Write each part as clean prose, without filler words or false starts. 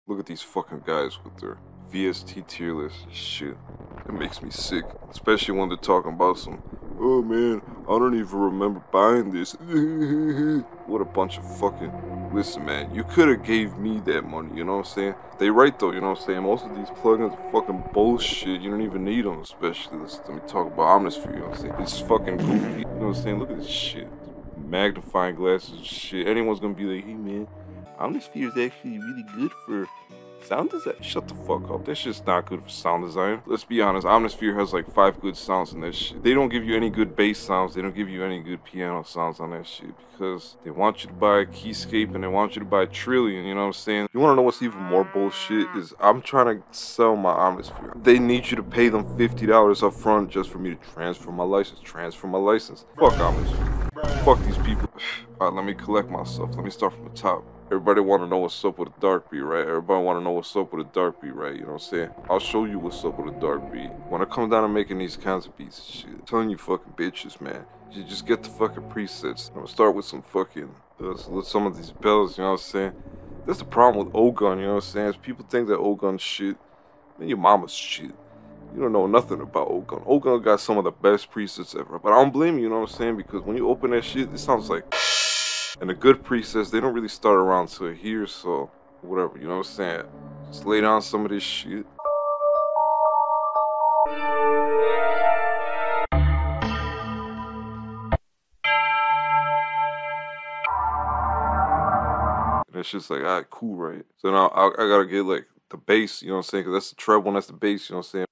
Look at these fucking guys with their VST tier list shit. It makes me sick. Especially when they're talking about some, oh man, I don't even remember buying this. What a bunch of fucking... Listen, man, you could have gave me that money, you know what I'm saying? They right though, you know what I'm saying? Most of these plugins are fucking bullshit. You don't even need them, especially. Let me talk about Omnisphere, you know what I'm saying? It's fucking goofy, you know what I'm saying? Look at this shit. Magnifying glasses and shit. Anyone's gonna be like, hey man, Omnisphere is actually really good for sound design. Shut the fuck up. That shit's not good for sound design. Let's be honest, Omnisphere has like 5 good sounds in that shit. They don't give you any good bass sounds. They don't give you any good piano sounds on that shit because they want you to buy Keyscape and they want you to buy Trillion, you know what I'm saying? You wanna know what's even more bullshit is I'm trying to sell my Omnisphere. They need you to pay them $50 up front just for me to transfer my license. Fuck Omnisphere. Fuck these people. Alright, let me collect myself. Let me start from the top. Everybody want to know what's up with a dark beat, right? Everybody want to know what's up with a dark beat, right? You know what I'm saying? I'll show you what's up with a dark beat. When it comes down to making these kinds of beats and shit, I'm telling you fucking bitches, man. You just get the fucking presets. I'm gonna start with some fucking, with some of these bells, you know what I'm saying? That's the problem with Ogun, you know what I'm saying? Is people think that Ogun shit, man, your mama's shit. You don't know nothing about Ogun. Ogun got some of the best presets ever. But I don't blame you, you know what I'm saying? Because when you open that shit, it sounds like... And the good presets, they don't really start around till here, so whatever, you know what I'm saying? Just lay down some of this shit. And it's just like, alright, cool, right? So now I gotta get like the bass, you know what I'm saying? Because that's the treble and that's the bass, you know what I'm saying?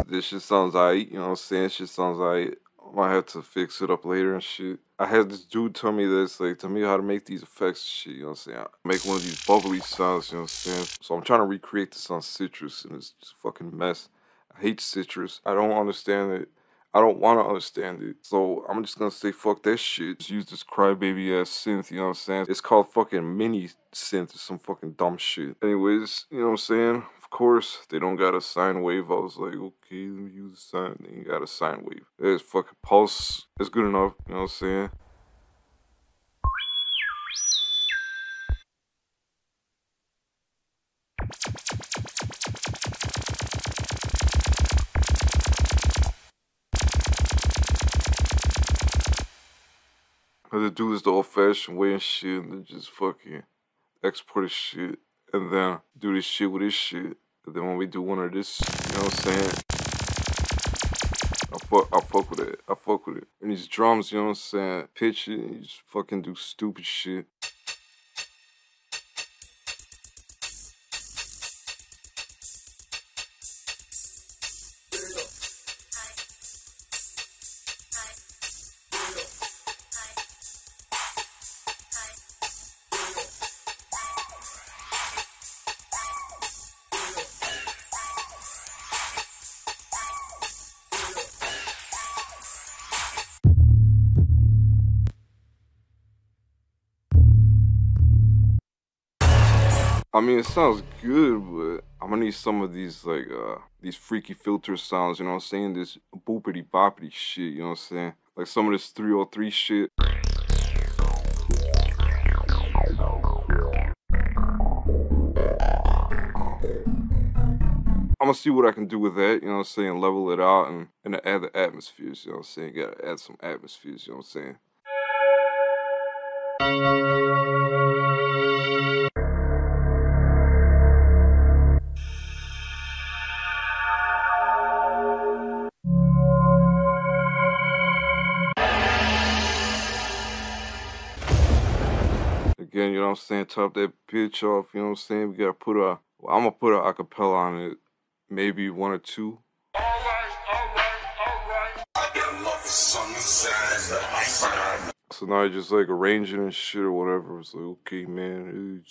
This shit sounds aight, you know what I'm saying? This shit sounds aight. I might have to fix it up later and shit. I had this dude tell me this, like, tell me how to make these effects and shit, you know what I'm saying? I make one of these bubbly sounds, you know what I'm saying? So I'm trying to recreate this on Citrus, and it's just a fucking mess. I hate Citrus. I don't understand it. I don't want to understand it. So I'm just gonna say fuck that shit. Just use this crybaby ass synth, you know what I'm saying? It's called fucking mini synth or some fucking dumb shit. Anyways, you know what I'm saying? Of course, they don't got a sine wave. I was like, okay, let me use a sine. They ain't got a sine wave. There's fucking pulse. It's good enough, you know what I'm saying? I had to do this the old-fashioned way and shit, and then just fucking export this shit, and then do this shit with this shit. And then when we do one of this, you know what I'm saying? I fuck with it. I fuck with it. And these drums, you know what I'm saying? Pitch it, and you just fucking do stupid shit. I mean, it sounds good, but I'm gonna need some of these, like, these freaky filter sounds, you know what I'm saying? This boopity boppity shit, you know what I'm saying? Like some of this 303 shit. I'm gonna see what I can do with that, you know what I'm saying? Level it out and add the atmospheres, you know what I'm saying? Gotta add some atmospheres, you know what I'm saying? Again, you know what I'm saying? Top that bitch off, you know what I'm saying? We gotta put a, well, I'm gonna put an acapella on it, maybe 1 or 2. So now I just like arrange it and shit or whatever. It's like, okay, man.